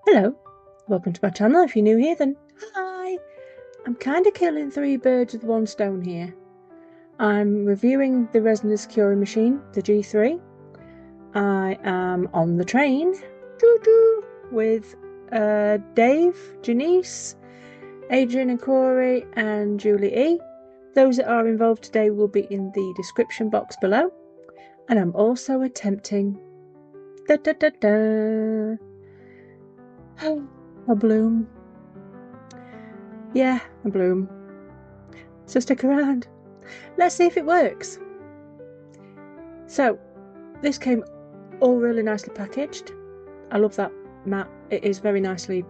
Hello, welcome to my channel. If you're new here, then hi. I'm kind of killing three birds with one stone here. I'm reviewing the Resiners curing machine, the G3. I am on the train with Dave, Janice, Adrian and Corey, and Julie E. Those that are involved today will be in the description box below. And I'm also attempting a bloom. Yeah, a bloom. So stick around. Let's see if it works. So, this came all really nicely packaged. I love that mat. It is very nicely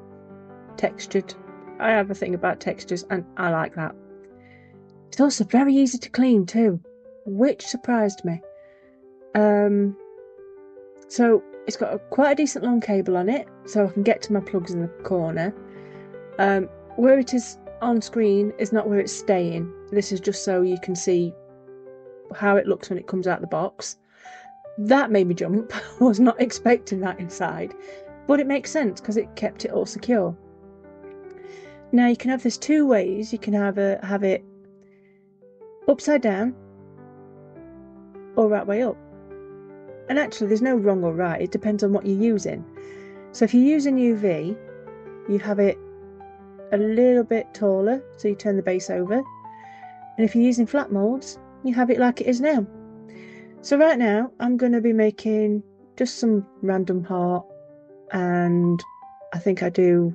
textured. I have a thing about textures and I like that. It's also very easy to clean too, which surprised me. So it's got quite a decent long cable on it, so I can get to my plugs in the corner. Where it is on screen is not where it's staying. This is just so you can see how it looks when it comes out the box. That made me jump. I was not expecting that inside, but it makes sense because it kept it all secure. Now you can have this two ways. You can have it upside down or right way up. And actually there's no wrong or right, it depends on what you're using. So if you're using UV, you have it a little bit taller, so you turn the base over. And if you're using flat molds, you have it like it is now. So right now I'm going to be making just some random heart, and I think I do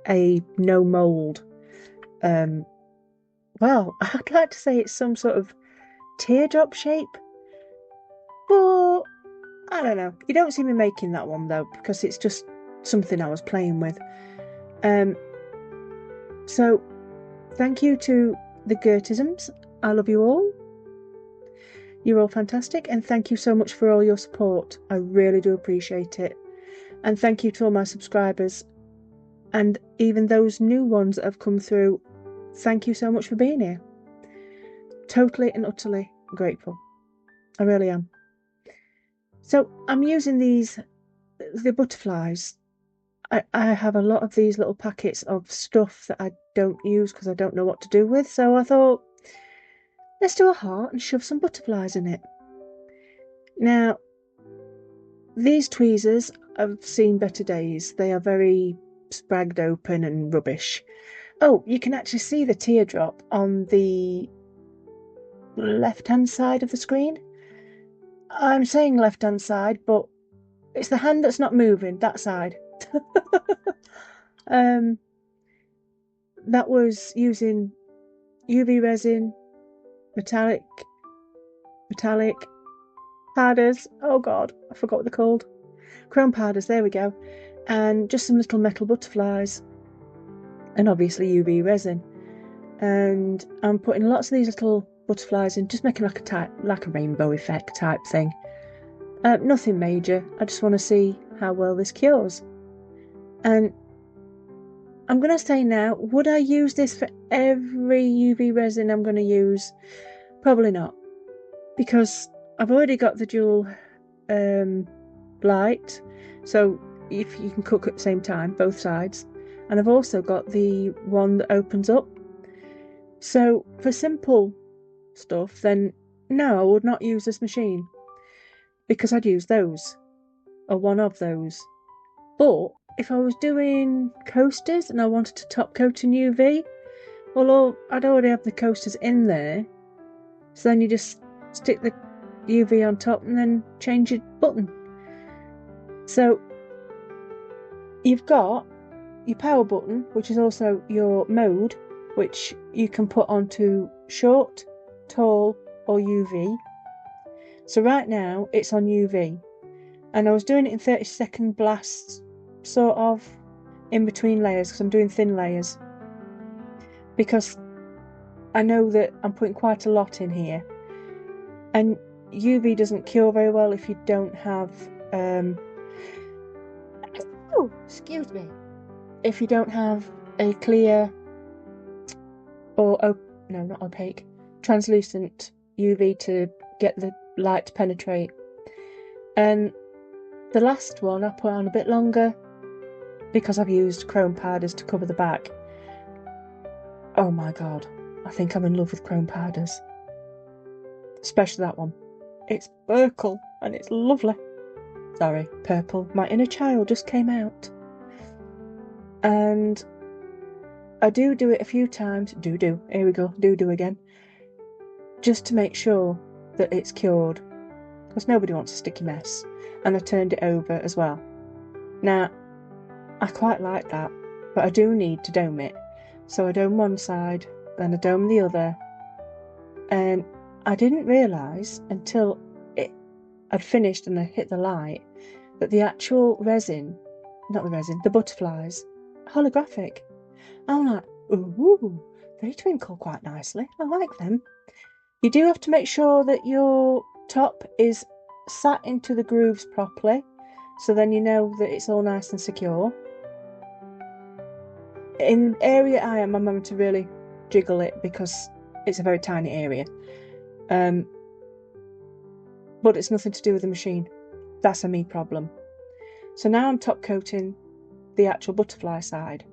a no mould. Well, I'd like to say it's some sort of teardrop shape, but I don't know. You don't see me making that one though, because it's just something I was playing with. So thank you to the Gertisms. I love you all. You're all fantastic, and thank you so much for all your support. I really do appreciate it. And thank you to all my subscribers, and even those new ones that have come through. Thank you so much for being here. Totally and utterly grateful. I really am. So I'm using the butterflies. I have a lot of these little packets of stuff that I don't use because I don't know what to do with. So I thought, let's do a heart and shove some butterflies in it. Now, these tweezers have seen better days. They are very spragged open and rubbish. Oh, you can actually see the teardrop on the left-hand side of the screen. I'm saying left-hand side, but it's the hand that's not moving, that side. That was using UV resin, metallic powders. Oh God, I forgot what they're called. Chrome powders, there we go. And just some little metal butterflies. And obviously UV resin. And I'm putting lots of these little butterflies in, just making like a rainbow effect type thing. Nothing major. I just want to see how well this cures. And I'm going to say now, would I use this for every UV resin I'm going to use? Probably not. Because I've already got the dual light, so if you can cook at the same time, both sides. And I've also got the one that opens up. So for simple stuff, then no, I would not use this machine, because I'd use those, or one of those. But if I was doing coasters and I wanted to top coat in UV, well, I'd already have the coasters in there. So then you just stick the UV on top and then change your button. So you've got your power button, which is also your mode, which you can put onto short, tall, or UV. So right now it's on UV, and I was doing it in 30-second blasts, sort of in between layers, because I'm doing thin layers, because I know that I'm putting quite a lot in here, and UV doesn't cure very well if you don't have oh, excuse me, if you don't have a clear or no, not opaque, translucent UV to get the light to penetrate. And the last one I put on a bit longer, because I've used chrome powders to cover the back. Oh my god, I think I'm in love with chrome powders. Especially that one. It's purple and it's lovely. Sorry, purple. My inner child just came out. And I do it a few times. Here we go. Do again. Just to make sure that it's cured. Because nobody wants a sticky mess. And I turned it over as well. Now, I quite like that. But I do need to dome it. So I dome one side, then I dome the other. And I didn't realise until I'd finished and I hit the light that the actual the butterflies, holographic. I'm like, ooh, they twinkle quite nicely. I like them. You do have to make sure that your top is sat into the grooves properly, so then you know that it's all nice and secure. In the area I'm having to really jiggle it because it's a very tiny area. But it's nothing to do with the machine. That's a me problem. So now I'm top coating the actual butterfly side.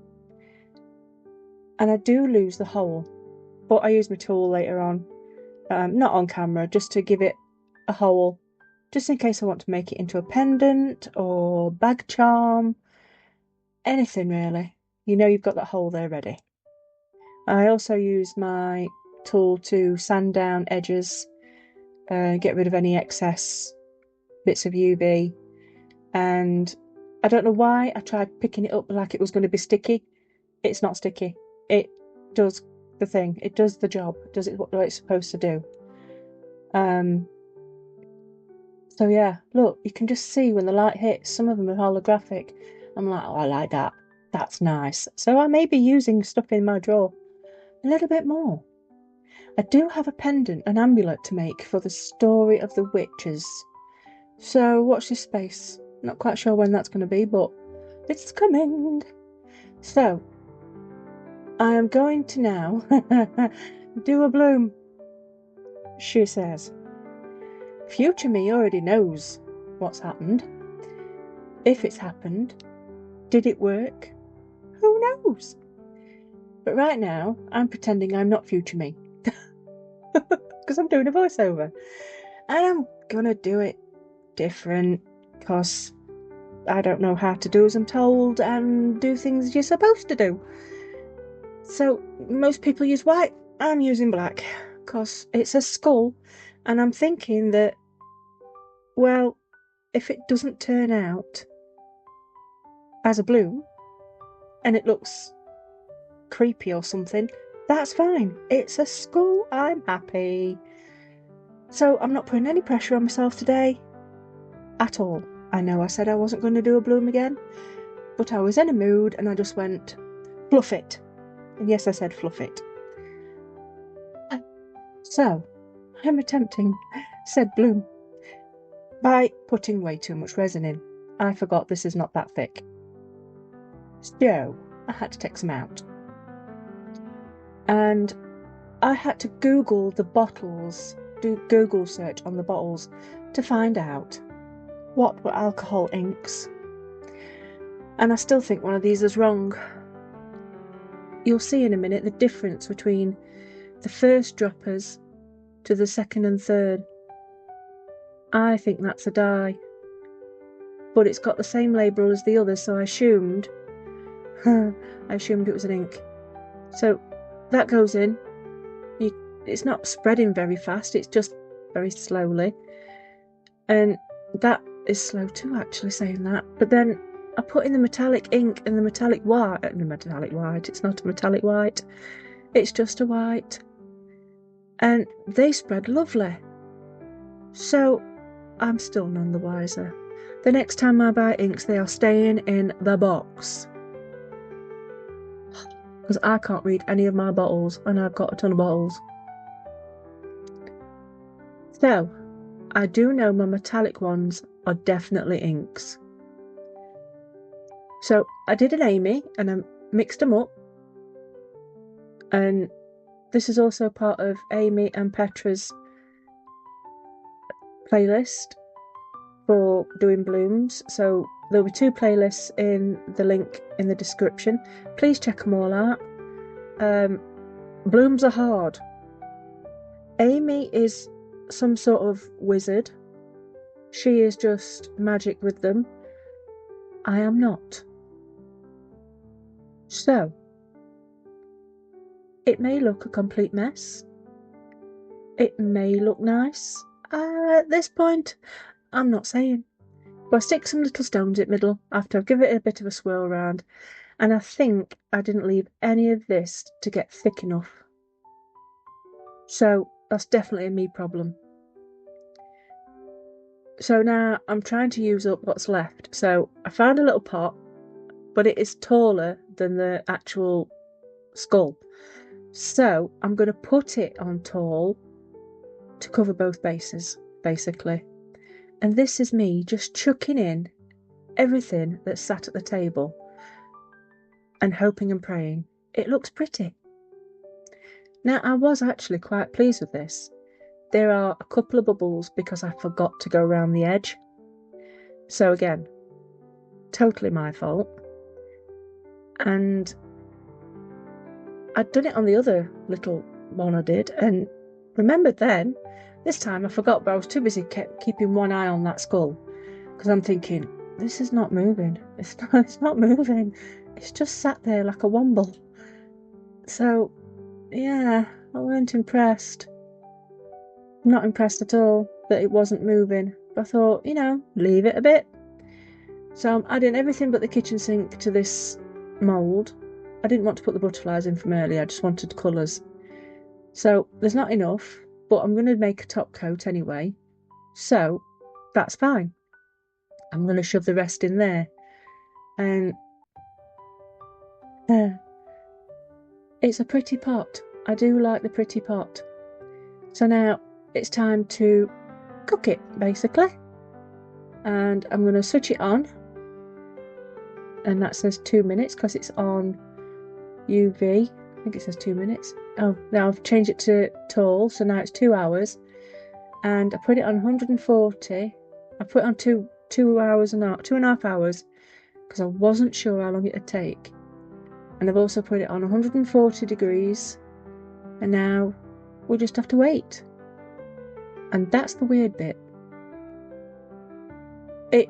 And I do lose the hole, but I use my tool later on, not on camera, just to give it a hole, just in case I want to make it into a pendant or bag charm, anything really. You know you've got that hole there ready. I also use my tool to sand down edges, get rid of any excess bits of UV, and I don't know why I tried picking it up like it was going to be sticky. It's not sticky. It does the thing. It does the job. It does what it's supposed to do. So yeah, look, you can just see when the light hits, some of them are holographic. I'm like, oh, I like that. That's nice. So I may be using stuff in my drawer a little bit more. I do have a pendant, an amulet to make for the story of the witches. So watch this space. Not quite sure when that's going to be, but it's coming. So I am going to now do a bloom. She says, future me already knows what's happened. If it's happened, did it work? Who knows? But right now, I'm pretending I'm not future me. Because I'm doing a voiceover. And I'm gonna do it different, because I don't know how to do as I'm told and do things you're supposed to do. So most people use white. I'm using black because it's a skull, and I'm thinking that, well, if it doesn't turn out as a bloom and it looks creepy or something, that's fine. It's a skull. I'm happy. So I'm not putting any pressure on myself today at all. I know I said I wasn't going to do a bloom again, but I was in a mood and I just went, fluff it. And yes, I said fluff it. So I'm attempting said bloom by putting way too much resin in. I forgot this is not that thick. So I had to take some out. And I had to Google the bottles, do Google search on the bottles to find out what were alcohol inks. And I still think one of these is wrong. You'll see in a minute the difference between the first droppers to the second and third. I think that's a dye, but it's got the same label as the others, so I assumed it was an ink. So that goes in. It's not spreading very fast, it's just very slowly. And that is slow too, actually, saying that. But then I put in the metallic ink and the metallic white. It's not a metallic white. It's just a white. And they spread lovely. So I'm still none the wiser. The next time I buy inks, they are staying in the box. Because I can't read any of my bottles, and I've got a ton of bottles. So, I do know my metallic ones are definitely inks. So, I did an Amy, and I mixed them up. And this is also part of Amy and Petra's playlist for doing blooms. So, there'll be 2 playlists in the link in the description. Please check them all out. Blooms are hard. Amy is some sort of wizard. She is just magic with them. I am not. So, it may look a complete mess. It may look nice. At this point, I'm not saying. But I stick some little stones in the middle after I've given it a bit of a swirl around, and I think I didn't leave any of this to get thick enough. So that's definitely a me problem. So now I'm trying to use up what's left. So I found a little pot, but it is taller than the actual skull. So I'm going to put it on tall to cover both bases, basically. And this is me just chucking in everything that's sat at the table and hoping and praying. It looks pretty. Now, I was actually quite pleased with this. There are a couple of bubbles because I forgot to go around the edge. So again, totally my fault. And I'd done it on the other little one I did, and remembered then, this time I forgot, but I was too busy keeping one eye on that skull, because I'm thinking, this is not moving. It's not moving. It's just sat there like a womble. So, yeah, I weren't impressed. Not impressed at all that it wasn't moving. But I thought, leave it a bit. So I'm adding everything but the kitchen sink to this mould. I didn't want to put the butterflies in from earlier, I just wanted colours. So there's not enough, but I'm going to make a top coat anyway. So that's fine. I'm going to shove the rest in there. And it's a pretty pot. I do like the pretty pot. So now it's time to cook it, basically. And I'm going to switch it on. And that says 2 minutes because it's on UV. I think it says 2 minutes. Oh, now I've changed it to tall, so now it's 2 hours. And I put it on 140. I put it on 2.5 hours because I wasn't sure how long it would take. And I've also put it on 140 degrees. And now we'll just have to wait. And that's the weird bit. It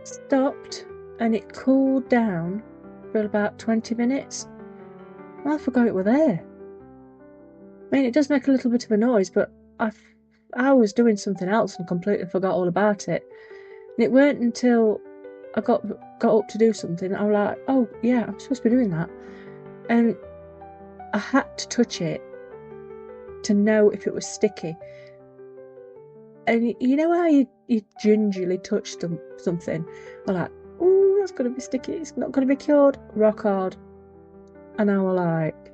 stopped and it cooled down for about 20 minutes. Well, I forgot it were there. I mean, it does make a little bit of a noise, but I was doing something else and completely forgot all about it. And it weren't until I got up to do something, I was like, oh yeah, I'm supposed to be doing that. And I had to touch it to know if it was sticky. And you know how you gingerly touch something? I'm like, oh, that's going to be sticky. It's not going to be cured. Rock hard. And I was like,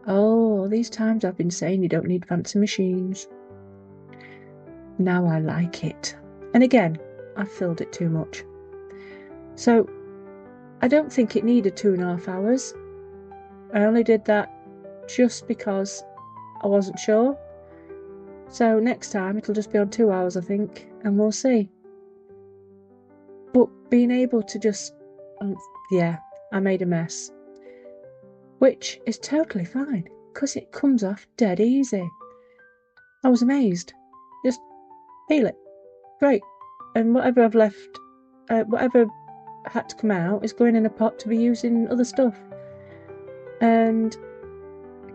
oh, these times I've been saying you don't need fancy machines. Now I like it. And again, I filled it too much. So I don't think it needed 2.5 hours. I only did that just because I wasn't sure. So next time it'll just be on 2 hours, I think, and we'll see. But being able to just, yeah, I made a mess. Which is totally fine, because it comes off dead easy. I was amazed. Just peel it. Great. And whatever I've left, whatever had to come out is going in a pot to be used in other stuff. And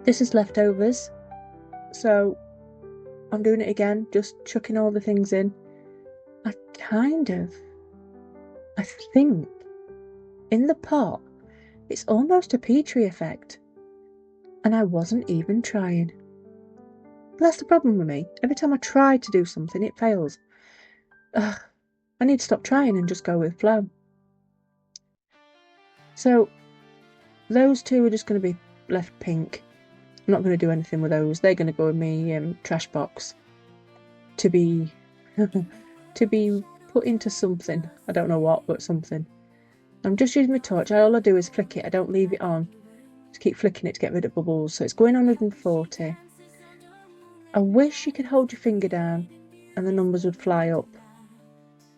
this is leftovers. So I'm doing it again, just chucking all the things in. I think, in the pot, it's almost a Petri effect. And I wasn't even trying. But that's the problem with me. Every time I try to do something, it fails. Ugh, I need to stop trying and just go with flow. So, those two are just going to be left pink. I'm not going to do anything with those. They're going to go in my trash box to be put into something. I don't know what, but something. I'm just using my torch. All I do is flick it. I don't leave it on. Just keep flicking it to get rid of bubbles. So it's going on 140. I wish you could hold your finger down and the numbers would fly up.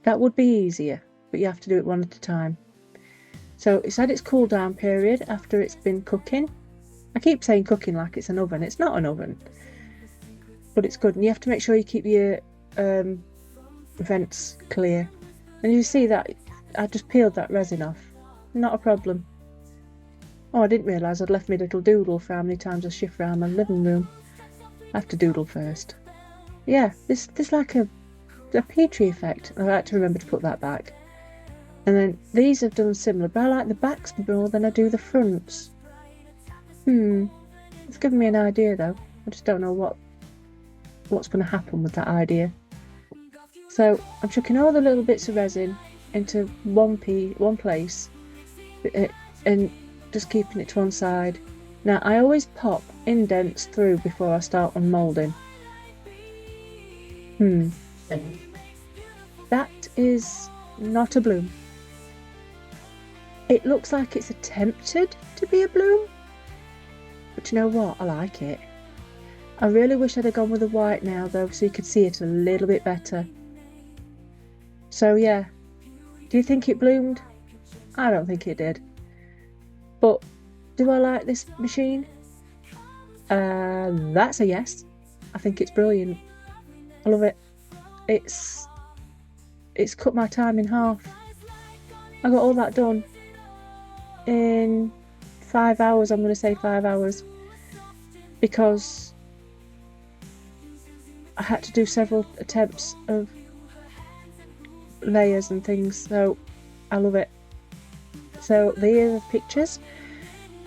That would be easier. but you have to do it one at a time. So it's had its cool down period after it's been cooking. I keep saying cooking like it's an oven. It's not an oven, but it's good. And you have to make sure you keep your vents clear. And you see that I just peeled that resin off. Not a problem. Oh, I didn't realise I'd left my little doodle for how many times I shift around my living room. I have to doodle first. Yeah, there's like a Petri effect. I like to remember to put that back. And then these have done similar, but I like the backs more than I do the fronts. It's given me an idea though. I just don't know what's going to happen with that idea. So I'm chucking all the little bits of resin into one place and just keeping it to one side. Now I always pop indents through before I start on moulding. That is not a bloom. It looks like it's attempted to be a bloom, but you know what? I like it. I really wish I'd have gone with the white now though, so you could see it a little bit better. So yeah, do you think it bloomed? I don't think it did. But do I like this machine? That's a yes. I think it's brilliant. I love it. It's cut my time in half. I got all that done in 5 hours. I'm going to say 5 hours, because I had to do several attempts of layers and things, so I love it. So there are the pictures,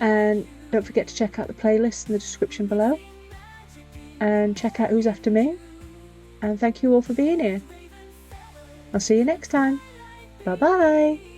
and don't forget to check out the playlist in the description below, and check out Who's After Me, and thank you all for being here. I'll see you next time. Bye bye.